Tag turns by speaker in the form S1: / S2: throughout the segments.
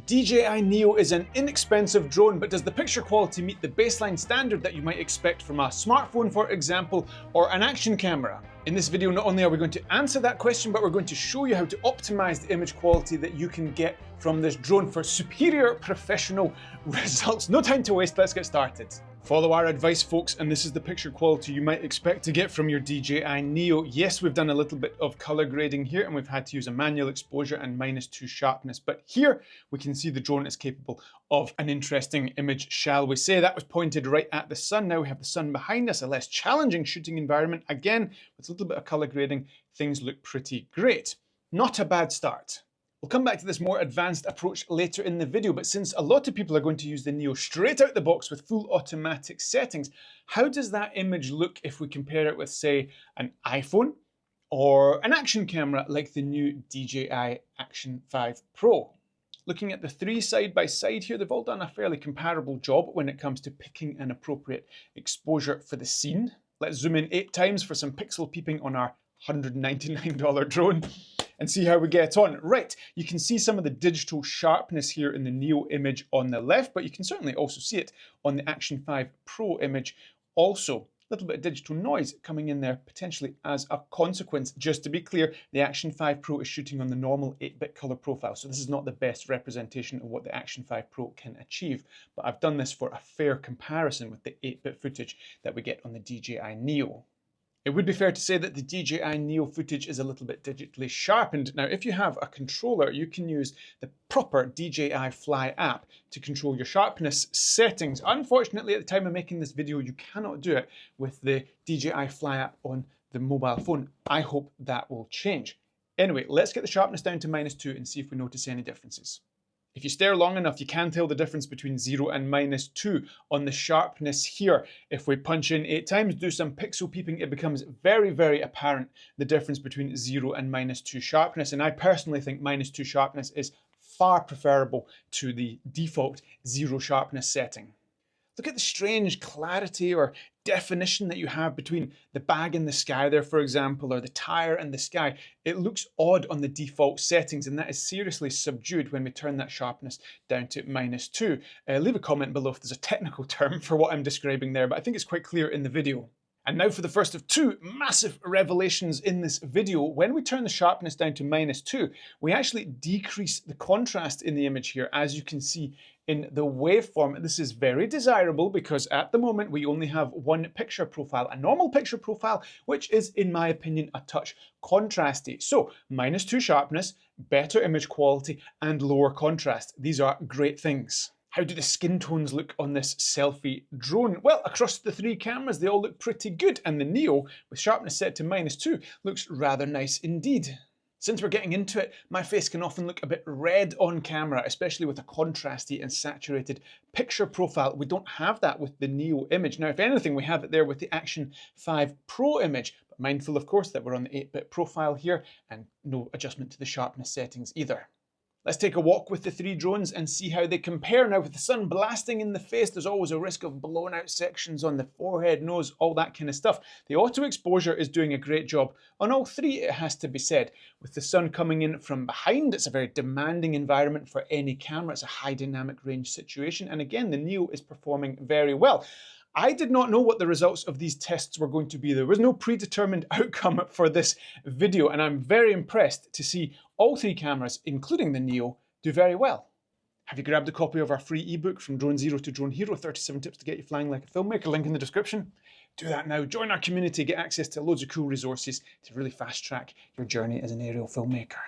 S1: DJI Neo is an inexpensive drone, but does the picture quality meet the baseline standard that you might expect from a smartphone, for example, or an action camera? In this video, not only are we going to answer that question, but we're going to show you how to optimize the image quality that you can get from this drone for superior professional results. No time to waste, let's get started. Follow our advice, folks, and this is the picture quality you might expect to get from your DJI Neo. Yes, we've done a little bit of color grading here, and we've had to use a manual exposure and -2 sharpness, but here we can see the drone is capable of an interesting image, shall we say. That was pointed right at the sun. Now we have the sun behind us, a less challenging shooting environment. Again, with a little bit of color grading, things look pretty great. Not a bad start. We'll come back to this more advanced approach later in the video, but since a lot of people are going to use the Neo straight out the box with full automatic settings, how does that image look if we compare it with, say, an iPhone or an action camera like the new DJI Action 5 Pro? Looking at the three side by side here, they've all done a fairly comparable job when it comes to picking an appropriate exposure for the scene. Let's zoom in 8 times for some pixel peeping on our $199 drone and see how we get on. Right, you can see some of the digital sharpness here in the Neo image on the left, but you can certainly also see it on the Action 5 Pro image also. A little bit of digital noise coming in there potentially as a consequence. Just to be clear, the Action 5 Pro is shooting on the normal 8-bit color profile, so this is not the best representation of what the Action 5 Pro can achieve, but I've done this for a fair comparison with the 8-bit footage that we get on the DJI Neo. It would be fair to say that the DJI Neo footage is a little bit digitally sharpened. Now, if you have a controller, you can use the proper DJI Fly app to control your sharpness settings. Unfortunately, at the time of making this video, you cannot do it with the DJI Fly app on the mobile phone. I hope that will change. Anyway, let's get the sharpness down to -2 and see if we notice any differences. If you stare long enough, you can tell the difference between 0 and -2 on the sharpness here. If we punch in 8 times, do some pixel peeping, it becomes very, very apparent the difference between 0 and -2 sharpness. And I personally think -2 sharpness is far preferable to the default 0 sharpness setting. Look at the strange clarity or definition that you have between the bag in the sky there, for example, or the tire and the sky. It looks odd on the default settings, and that is seriously subdued when we turn that sharpness down to -2. Leave a comment below if there's a technical term for what I'm describing there, but I think it's quite clear in the video. And now for the first of 2 massive revelations in this video. When we turn the sharpness down to -2, we actually decrease the contrast in the image here, as you can see in the waveform. This is very desirable because at the moment we only have one picture profile, a normal picture profile, which is, in my opinion, a touch contrasty. So -2 sharpness, better image quality, and lower contrast. These are great things. How do the skin tones look on this selfie drone? Well, across the 3 cameras, they all look pretty good, and the Neo, with sharpness set to -2, looks rather nice indeed. Since we're getting into it, my face can often look a bit red on camera, especially with a contrasty and saturated picture profile. We don't have that with the Neo image. Now, if anything, we have it there with the Action 5 Pro image, but mindful, of course, that we're on the 8-bit profile here and no adjustment to the sharpness settings either. Let's take a walk with the 3 drones and see how they compare. Now, with the sun blasting in the face, there's always a risk of blown out sections on the forehead, nose, all that kind of stuff. The auto exposure is doing a great job on all 3, it has to be said. With the sun coming in from behind, it's a very demanding environment for any camera. It's a high dynamic range situation. And again, the Neo is performing very well. I did not know what the results of these tests were going to be. There was no predetermined outcome for this video, and I'm very impressed to see all 3 cameras, including the Neo, do very well. Have you grabbed a copy of our free ebook From Drone Zero to Drone Hero, 37 tips to get you flying like a filmmaker? Link in the description. Do that now. Join our community, get access to loads of cool resources to really fast track your journey as an aerial filmmaker.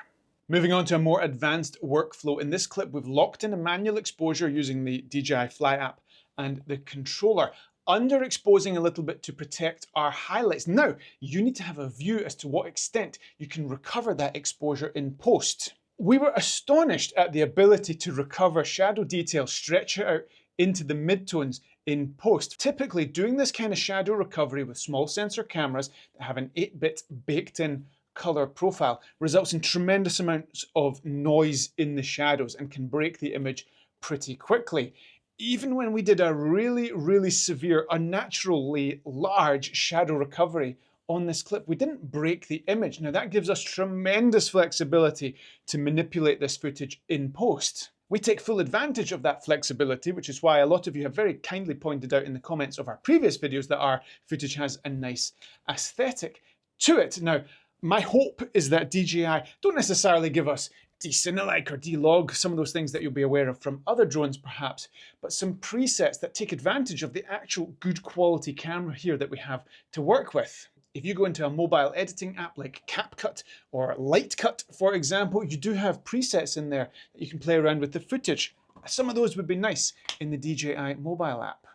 S1: Moving on to a more advanced workflow. In this clip, we've locked in a manual exposure using the DJI Fly app and the controller, underexposing a little bit to protect our highlights. Now, you need to have a view as to what extent you can recover that exposure in post. We were astonished at the ability to recover shadow detail, stretch it out into the midtones in post. Typically, doing this kind of shadow recovery with small sensor cameras that have an 8-bit baked-in color profile results in tremendous amounts of noise in the shadows and can break the image pretty quickly. Even when we did a really severe, unnaturally large shadow recovery on this clip, we didn't break the image. Now that gives us tremendous flexibility to manipulate this footage in post. We take full advantage of that flexibility, which is why a lot of you have very kindly pointed out in the comments of our previous videos that our footage has a nice aesthetic to it. Now, my hope is that DJI don't necessarily give us D-Cinelec or D-Log, some of those things that you'll be aware of from other drones perhaps, but some presets that take advantage of the actual good quality camera here that we have to work with. If you go into a mobile editing app like CapCut or Lightcut, for example, you do have presets in there that you can play around with the footage. Some of those would be nice in the DJI mobile app.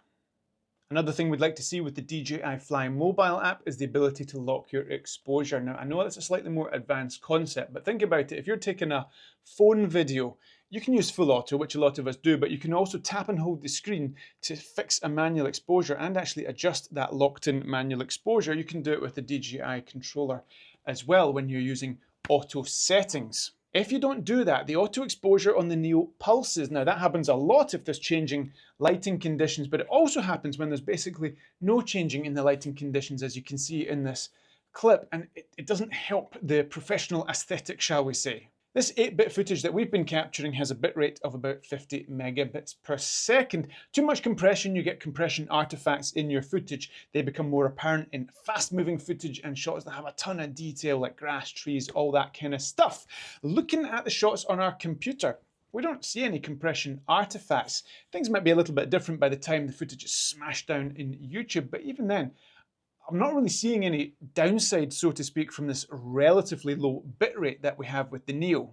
S1: Another thing we'd like to see with the DJI Fly mobile app is the ability to lock your exposure. Now, I know that's a slightly more advanced concept, but think about it. If you're taking a phone video, you can use full auto, which a lot of us do, but you can also tap and hold the screen to fix a manual exposure and actually adjust that locked-in manual exposure. You can do it with the DJI controller as well when you're using auto settings. If you don't do that, the auto exposure on the Neo pulses. Now that happens a lot if there's changing lighting conditions, but it also happens when there's basically no changing in the lighting conditions, as you can see in this clip, and it doesn't help the professional aesthetic, shall we say. This 8-bit footage that we've been capturing has a bitrate of about 50 megabits per second. Too much compression, you get compression artifacts in your footage. They become more apparent in fast-moving footage and shots that have a ton of detail like grass, trees, all that kind of stuff. Looking at the shots on our computer, we don't see any compression artifacts. Things might be a little bit different by the time the footage is smashed down in YouTube, but even then, I'm not really seeing any downside, so to speak, from this relatively low bitrate that we have with the Neo.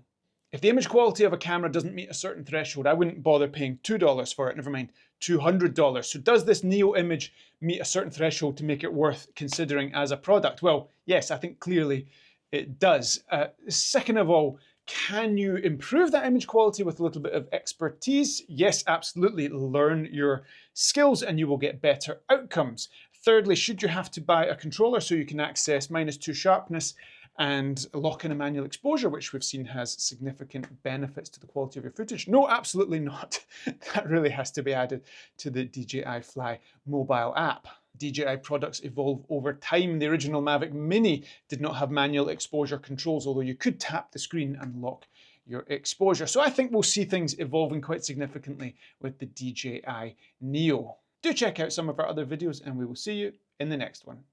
S1: If the image quality of a camera doesn't meet a certain threshold, I wouldn't bother paying $2 for it, never mind $200. So does this Neo image meet a certain threshold to make it worth considering as a product? Well, yes, I think clearly it does. Second of all, can you improve that image quality with a little bit of expertise? Yes, absolutely. Learn your skills and you will get better outcomes. Thirdly, should you have to buy a controller so you can access -2 sharpness and lock in a manual exposure, which we've seen has significant benefits to the quality of your footage? No, absolutely not. That really has to be added to the DJI Fly mobile app. DJI products evolve over time. The original Mavic Mini did not have manual exposure controls, although you could tap the screen and lock your exposure. So I think we'll see things evolving quite significantly with the DJI Neo. Do check out some of our other videos and we will see you in the next one.